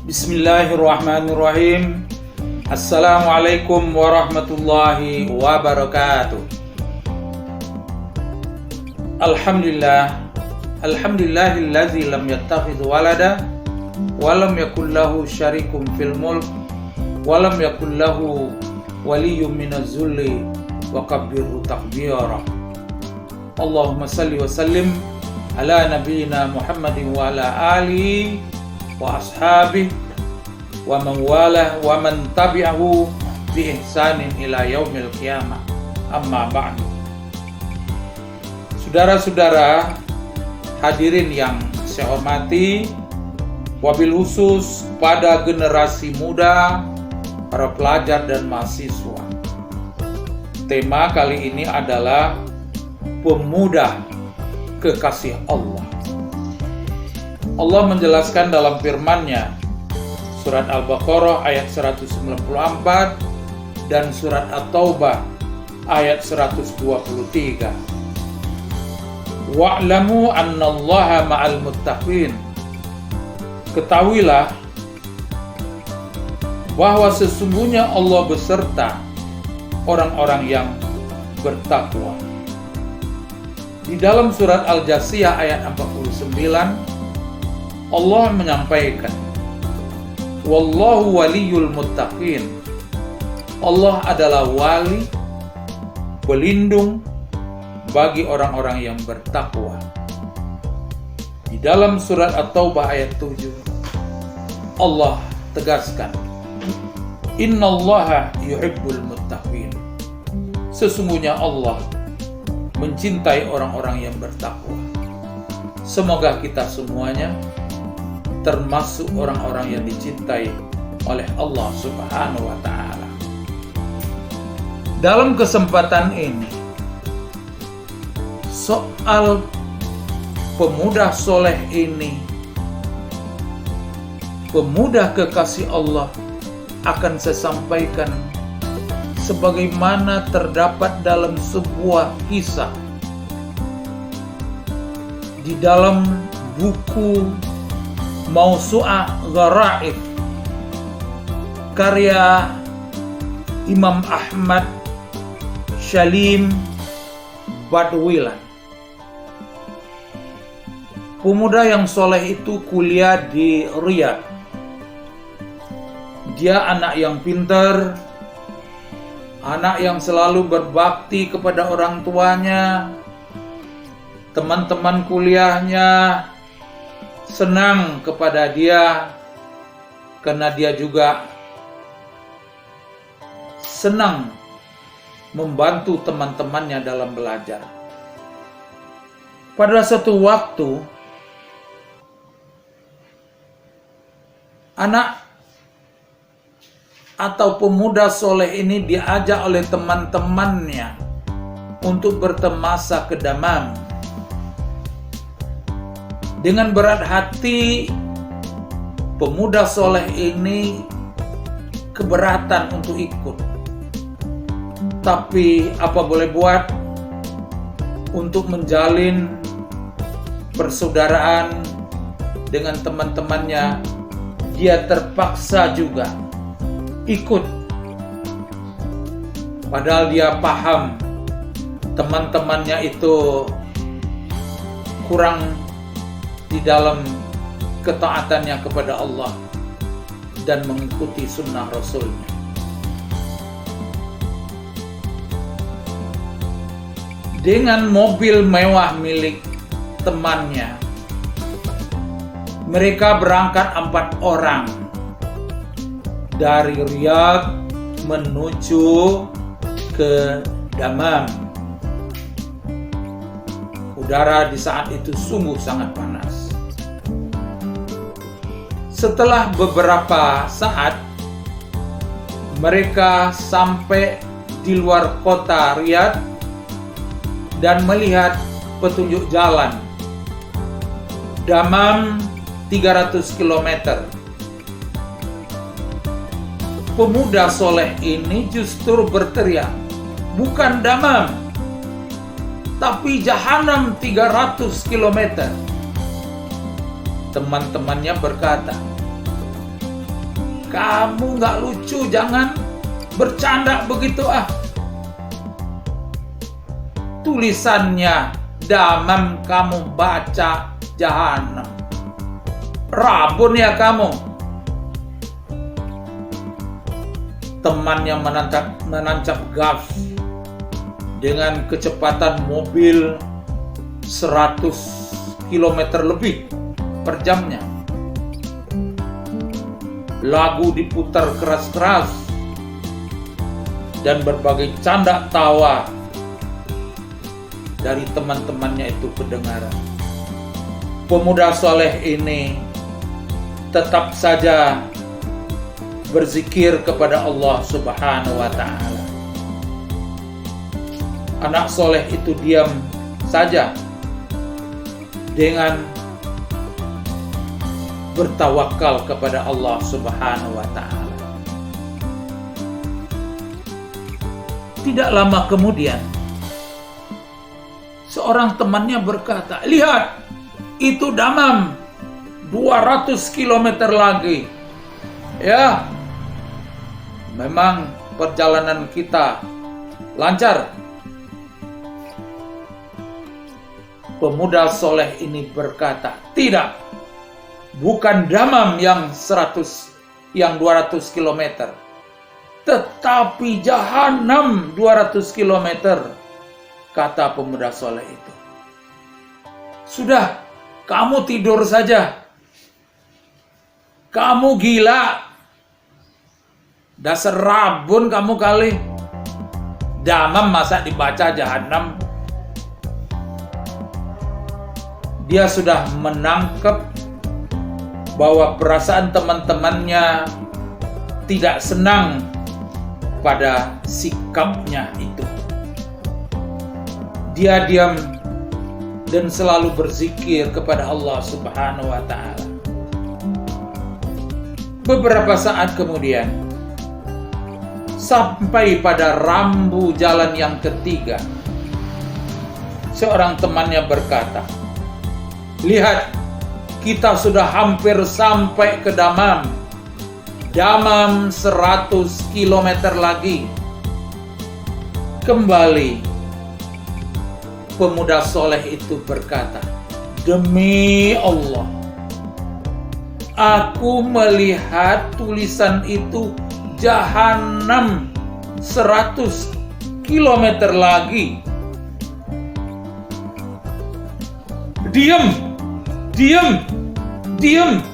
Bismillahirrahmanirrahim. Assalamualaikum warahmatullahi wabarakatuh. Alhamdulillahillazi lam yattakhidh walada wa lam yakul lahu syarikun fil mulk wa lam yakul lahu waliyyun minaz zulli wa kabbirhu takbira. Allahumma salli wa sallim ala nabiyyina Muhammadin wa ala alihi wa ashabihi wa man walah wa man tabi'ahu bi ihsanin ila yaumil qiyamah. Amma ba'du. Saudara-saudara hadirin yang saya hormati, wabil khusus pada generasi muda, para pelajar dan mahasiswa. Tema kali ini adalah pemuda kekasih Allah. Allah menjelaskan dalam firman-Nya surat Al-Baqarah ayat 194 dan surat At-Taubah ayat 123. Wa'lamu annallaha ma'al muttaqin. Ketahuilah bahwa sesungguhnya Allah beserta orang-orang yang bertakwa. Di dalam surat Al-Jasiyah ayat 49 Allah menyampaikan, Wallahu waliyul muttaqin. Allah adalah wali, pelindung bagi orang-orang yang bertakwa. Di dalam surat At-Taubah ayat 7 Allah tegaskan, Innallaha yuhibbul muttaqin. Sesungguhnya Allah mencintai orang-orang yang bertakwa. Semoga kita semuanya termasuk orang-orang yang dicintai oleh Allah Subhanahu wa ta'ala. Dalam kesempatan ini, soal pemuda soleh ini, pemuda kekasih Allah, akan saya sampaikan sebagaimana terdapat dalam sebuah kisah di dalam buku Mausu'ah Gharaib karya Imam Ahmad Shalim Badwilan. Pemuda yang soleh itu kuliah di Riyadh. Dia anak yang pintar, anak yang selalu berbakti kepada orang tuanya. Teman-teman kuliahnya senang kepada dia karena dia juga senang membantu teman-temannya dalam belajar. Pada suatu waktu, anak atau pemuda soleh ini diajak oleh teman-temannya untuk bertemasa ke Damam. Dengan berat hati, pemuda soleh ini keberatan untuk ikut. Tapi apa boleh buat, untuk menjalin persaudaraan dengan teman-temannya, dia terpaksa juga ikut. Padahal dia paham teman-temannya itu kurang di dalam ketaatannya kepada Allah dan mengikuti sunnah Rasulnya. Dengan mobil mewah milik temannya, mereka berangkat 4 orang dari Riyadh menuju ke Damam. Udara di saat itu sungguh sangat panas. Setelah beberapa saat, mereka sampai di luar kota Riyadh dan melihat petunjuk jalan. Damam 300 km. Pemuda soleh ini justru berteriak, bukan Damam, tapi Jahanam 300 km. Teman-temannya berkata, kamu nggak lucu, jangan bercanda begitu ah. Tulisannya damam, kamu baca jahanam. Rabun ya kamu. Temannya menancap gas dengan kecepatan mobil 100 km lebih per jamnya. Lagu diputar keras-keras dan berbagai canda tawa dari teman-temannya itu kedengaran. Pemuda soleh ini tetap saja berzikir kepada Allah Subhanahu wa Ta'ala. Anak soleh itu diam saja dengan bertawakal kepada Allah Subhanahu wa Ta'ala. Tidak lama kemudian, seorang temannya berkata, lihat, itu damam 200 km lagi. Ya, memang perjalanan kita lancar. Pemuda soleh ini berkata, tidak, bukan damam yang 200 km, tetapi jahanam 200 km, kata pemuda soleh itu. Sudah, kamu tidur saja. Kamu gila. Dasar rabun kamu kali. Damam masa dibaca jahanam. Dia sudah menangkap bahwa perasaan teman-temannya tidak senang pada sikapnya itu. Dia diam dan selalu berzikir kepada Allah Subhanahu wa Ta'ala. Beberapa saat kemudian, sampai pada rambu jalan yang ketiga, seorang temannya berkata, lihat, kita sudah hampir sampai ke damam. Damam 100 km lagi. Kembali, pemuda soleh itu berkata, demi Allah, aku melihat tulisan itu jahanam 100 km lagi. Diam,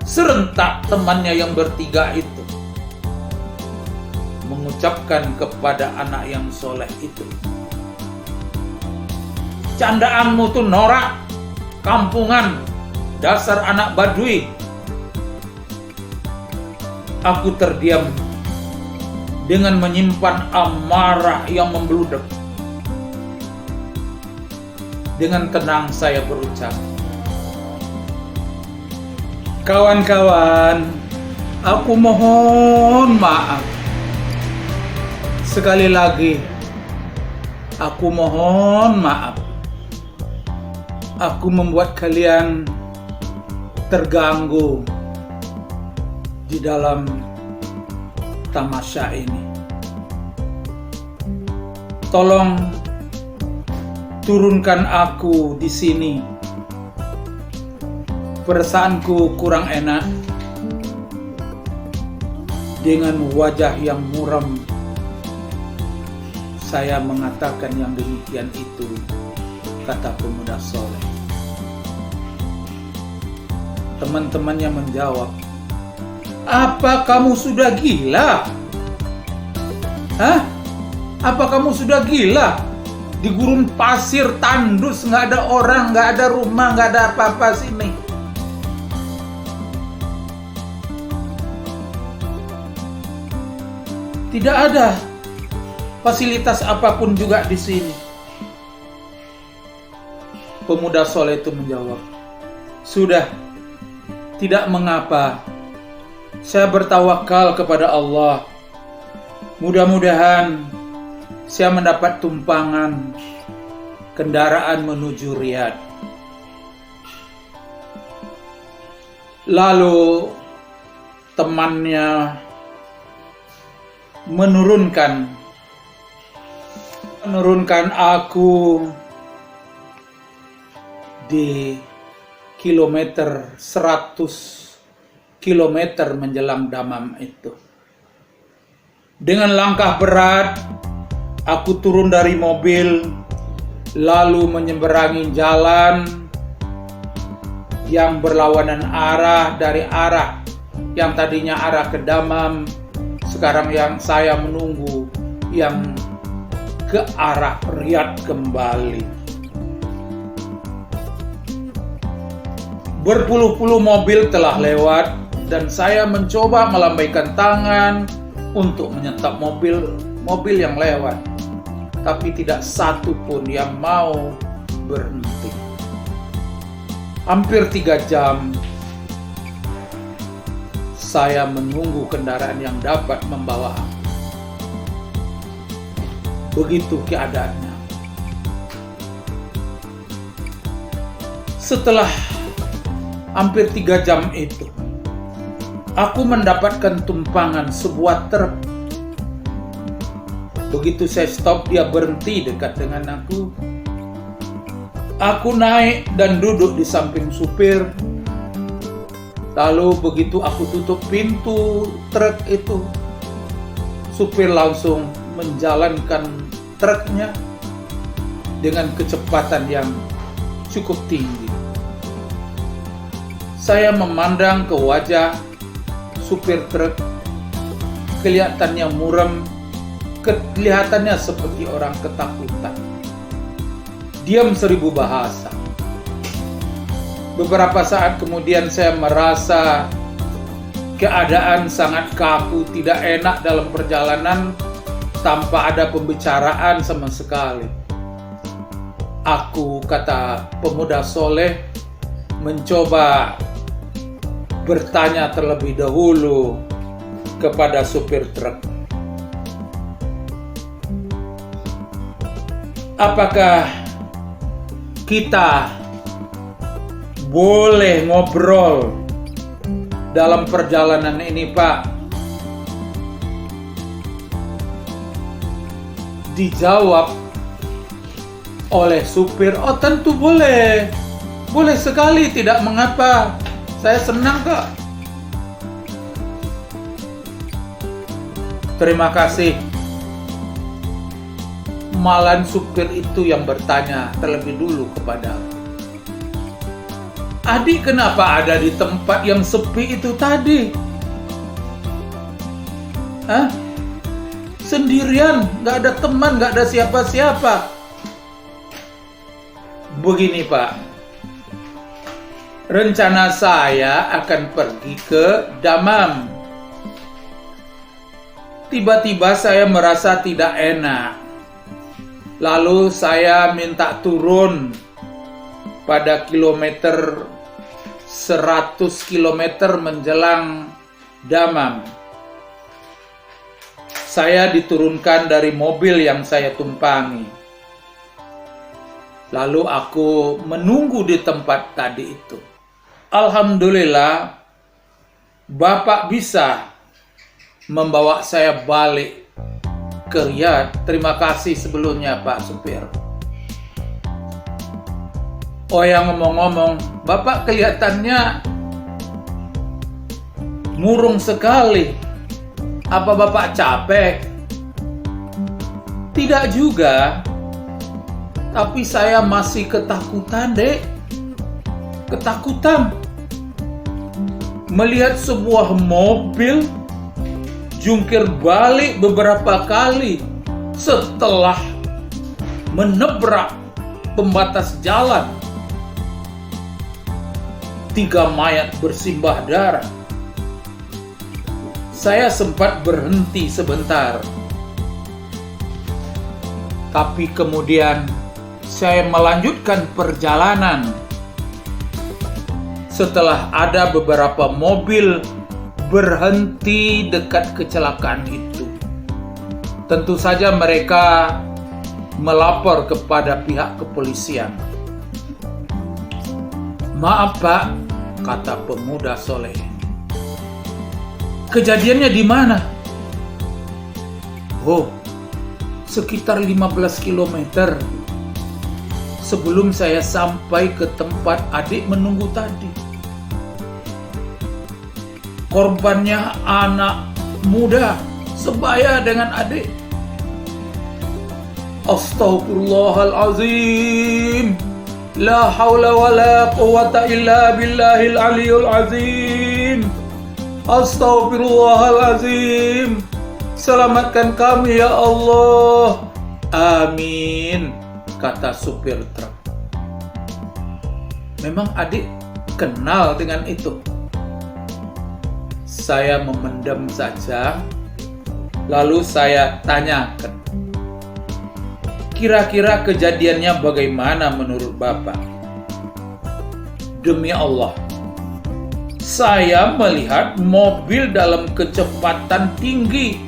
serentak temannya yang bertiga itu mengucapkan kepada anak yang soleh itu, candaanmu tuh norak, kampungan, dasar anak badui. Aku terdiam dengan menyimpan amarah yang membludak. Dengan tenang saya berucap, kawan-kawan, aku mohon maaf. Sekali lagi, aku mohon maaf. Aku membuat kalian terganggu di dalam tamasya ini. Tolong turunkan aku di sini. Perasaanku kurang enak. Dengan wajah yang muram, saya mengatakan yang demikian itu, kata pemuda soleh. Teman-temannya menjawab, apa kamu sudah gila? Hah? Apa kamu sudah gila? Di gurun pasir tandus, nggak ada orang, nggak ada rumah, nggak ada apa-apa sini. Tidak ada fasilitas apapun juga di sini. Pemuda soleh itu menjawab, sudah, tidak mengapa. Saya bertawakal kepada Allah. Mudah-mudahan saya mendapat tumpangan kendaraan menuju Riyadh. Lalu temannya menurunkan aku di kilometer 100 kilometer menjelang Dammam itu. Dengan langkah berat, aku turun dari mobil, lalu menyeberangi jalan yang berlawanan arah dari arah yang tadinya arah ke Dammam, sekarang yang saya menunggu yang ke arah Riyadh kembali. Berpuluh-puluh mobil telah lewat dan saya mencoba melambaikan tangan untuk menyetop mobil yang lewat, tapi tidak satu pun yang mau berhenti. Hampir 3 jam saya menunggu kendaraan yang dapat membawa aku. Begitu keadaannya. Setelah hampir 3 jam itu, aku mendapatkan tumpangan sebuah truk. Begitu saya stop, dia berhenti dekat dengan aku. Aku naik dan duduk di samping supir. Lalu begitu aku tutup pintu truk itu, supir langsung menjalankan truknya dengan kecepatan yang cukup tinggi. Saya memandang ke wajah supir truk, kelihatannya muram, kelihatannya seperti orang ketakutan. Diam 1000 bahasa. Beberapa saat kemudian saya merasa keadaan sangat kaku, tidak enak dalam perjalanan tanpa ada pembicaraan sama sekali. Aku, kata pemuda soleh, mencoba bertanya terlebih dahulu kepada supir truk. Apakah kita boleh ngobrol dalam perjalanan ini, Pak? Dijawab oleh supir, oh tentu boleh. Boleh sekali, tidak mengapa. Saya senang kok. Terima kasih. Malahan supir itu yang bertanya terlebih dulu kepada aku. Adik kenapa ada di tempat yang sepi itu tadi? Hah? Sendirian, gak ada teman, gak ada siapa-siapa. Begini Pak, rencana saya akan pergi ke Dammam. Tiba-tiba saya merasa tidak enak. Lalu saya minta turun pada kilometer 100 kilometer menjelang Dammam. Saya diturunkan dari mobil yang saya tumpangi. Lalu aku menunggu di tempat tadi itu. Alhamdulillah, Bapak bisa membawa saya balik ke Riyadh. Terima kasih sebelumnya Pak Supir. Oh yang ngomong-ngomong, Bapak kelihatannya murung sekali. Apa Bapak capek? Tidak juga. Tapi saya masih ketakutan, Dek. Ketakutan. Melihat sebuah mobil jungkir balik beberapa kali setelah menabrak pembatas jalan. 3 mayat bersimbah darah. Saya sempat berhenti sebentar. Tapi kemudian saya melanjutkan perjalanan. Setelah ada beberapa mobil berhenti dekat kecelakaan itu. Tentu saja mereka melapor kepada pihak kepolisian. Maaf Pak, kata pemuda soleh. Kejadiannya di mana? Oh, sekitar 15 kilometer sebelum saya sampai ke tempat adik menunggu tadi. Korbannya anak muda sebaya dengan adik. Astaghfirullahalazim. La haula wa la quwata illa billahil aliyul azim. Astaghfirullahalazim. Selamatkan kami ya Allah. Amin, kata supir truk. Memang adik kenal dengan itu? Saya memendam saja. Lalu saya tanyakan, kira-kira kejadiannya bagaimana menurut Bapak? Demi Allah, saya melihat mobil dalam kecepatan tinggi,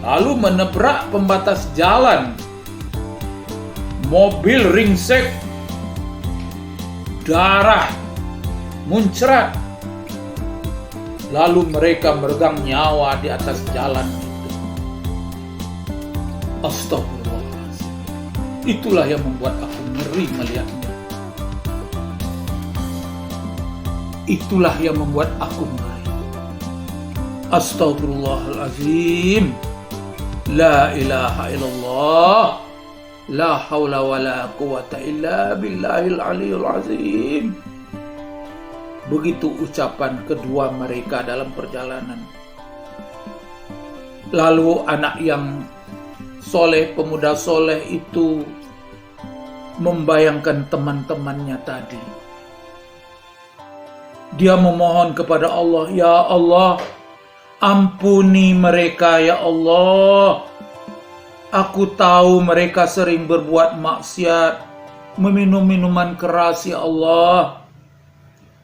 lalu menabrak pembatas jalan. Mobil ringsek, darah muncrat. Lalu mereka meregang nyawa di atas jalan itu. Astagfirullahaladzim. Itulah yang membuat aku ngeri melihatnya. Itulah yang membuat aku ngeri. Astagfirullahaladzim. La ilaha illallah. La haula wa la quwata illa billahil aliyul azim. Begitu ucapan kedua mereka dalam perjalanan. Lalu anak yang soleh, pemuda soleh itu membayangkan teman-temannya tadi. Dia memohon kepada Allah, ya Allah, ampuni mereka ya Allah. Aku tahu mereka sering berbuat maksiat, meminum minuman keras ya Allah.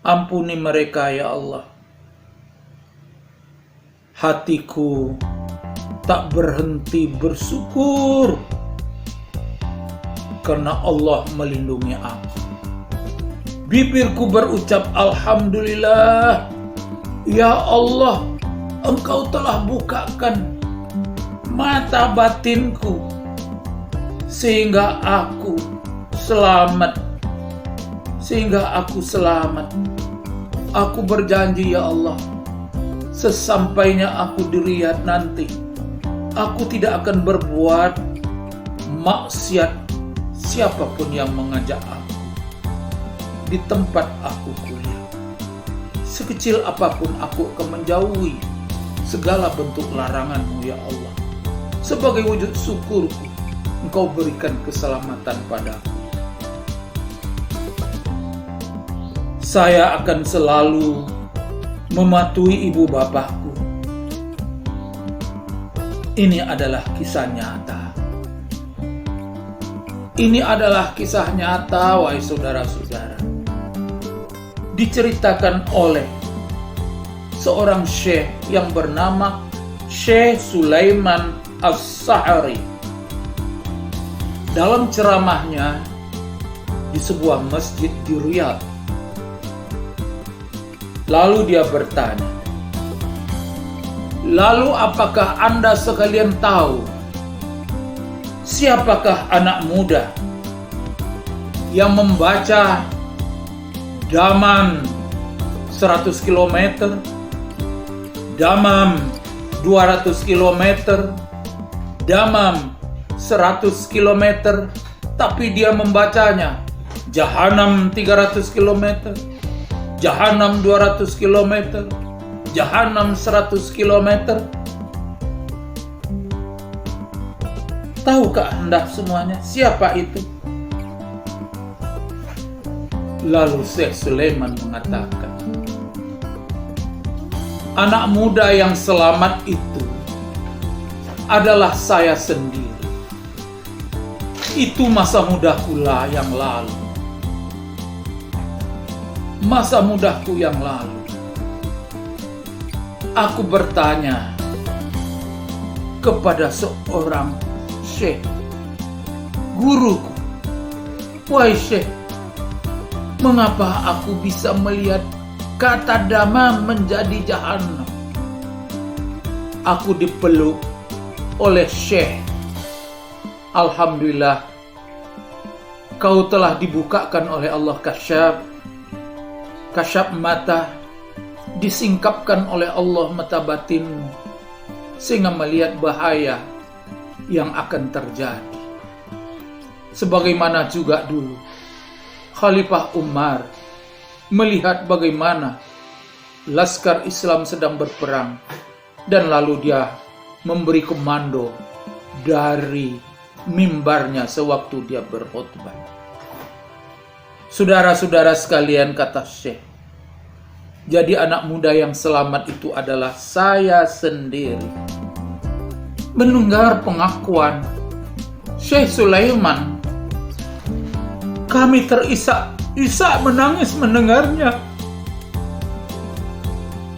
Ampuni mereka ya Allah. Hatiku tak berhenti bersyukur karena Allah melindungi aku. Bibirku berucap alhamdulillah. Ya Allah, Engkau telah bukakan mata batinku sehingga aku selamat. Aku berjanji ya Allah, sesampainya aku di Riyadh nanti, aku tidak akan berbuat maksiat siapapun yang mengajak aku di tempat aku kuliah. Sekecil apapun aku akan menjauhi segala bentuk larangan-Mu ya Allah. Sebagai wujud syukurku, Engkau berikan keselamatan padaku. Saya akan selalu mematuhi ibu bapakku. Ini adalah kisah nyata. Ini adalah kisah nyata, wahai saudara-saudara. Diceritakan oleh seorang syekh yang bernama Syekh Sulaiman As-Sa'ari. Dalam ceramahnya di sebuah masjid di Riyadh. Lalu dia bertanya, lalu apakah Anda sekalian tahu siapakah anak muda yang membaca Damam 100 km, Damam 200 km, Damam 100 km, tapi dia membacanya Jahanam 300 km, Jahanam 200 km, Jahanam 100 km. Tahukah Anda semuanya siapa itu? Lalu Syekh Sulaiman mengatakan, anak muda yang selamat itu adalah saya sendiri. Itu masa mudaku lah yang lalu. Masa mudaku yang lalu. Aku bertanya kepada seorang syekh, guruku, wahai syekh, mengapa aku bisa melihat kata damam menjadi jahannam. Aku dipeluk oleh Syekh. Alhamdulillah, kau telah dibukakan oleh Allah kasyaf mata, disingkapkan oleh Allah mata batinmu, sehingga melihat bahaya yang akan terjadi. Sebagaimana juga dulu Khalifah Umar melihat bagaimana laskar Islam sedang berperang, dan lalu dia memberi komando dari mimbarnya sewaktu dia berkhutbah. Saudara-saudara sekalian, kata Syekh, jadi anak muda yang selamat itu adalah saya sendiri. Mendengar pengakuan Syekh Sulaiman, kami terisak-isak menangis mendengarnya.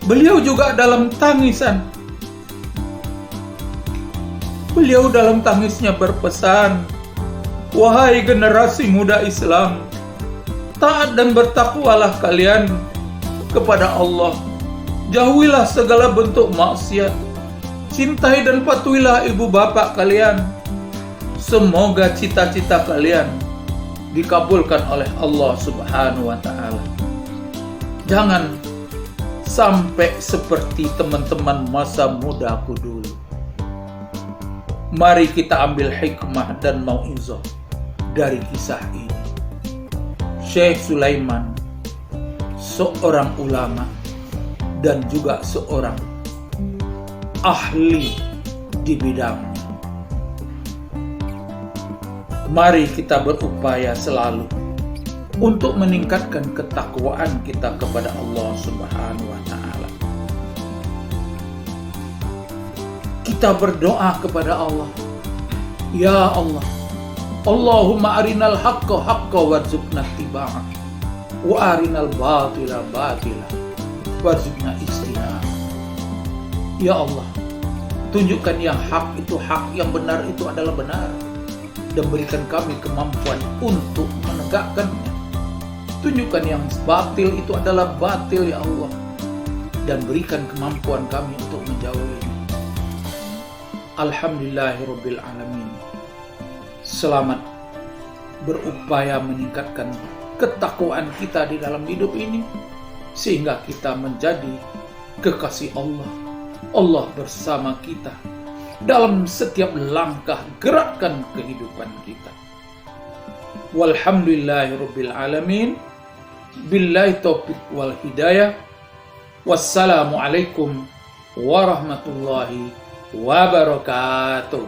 Beliau juga dalam tangisan. Beliau dalam tangisnya berpesan, wahai generasi muda Islam, taat dan bertakwalah kalian kepada Allah. Jauhilah segala bentuk maksiat. Cintai dan patuhilah ibu bapak kalian. Semoga cita-cita kalian dikabulkan oleh Allah Subhanahu wa Ta'ala. Jangan sampai seperti teman-teman masa mudaku dulu. Mari kita ambil hikmah dan mau'izah dari kisah ini. Syekh Sulaiman, seorang ulama dan juga seorang ahli di bidangnya. Mari kita berupaya selalu untuk meningkatkan ketakwaan kita kepada Allah Subhanahu wa Ta'ala. Kita berdoa kepada Allah, ya Allah, Allahumma arinal haqqa haqqa warzuqna ittiba'ah, wa arinal batila batila warzuqna ijtinab. Ya Allah, tunjukkan yang hak itu hak, yang benar itu adalah benar, dan berikan kami kemampuan untuk menegakkannya. Tunjukkan yang batil itu adalah batil, ya Allah, dan berikan kemampuan kami untuk menjauhinya. Alhamdulillahirabbil alamin. Selamat berupaya meningkatkan ketakwaan kita di dalam hidup ini, sehingga kita menjadi kekasih Allah. Allah bersama kita dalam setiap langkah gerakan kehidupan kita. Walhamdulillahirabbil alamin. Billahi taufiq wal hidayah. Wassalamualaikum warahmatullahi wabarakatuh.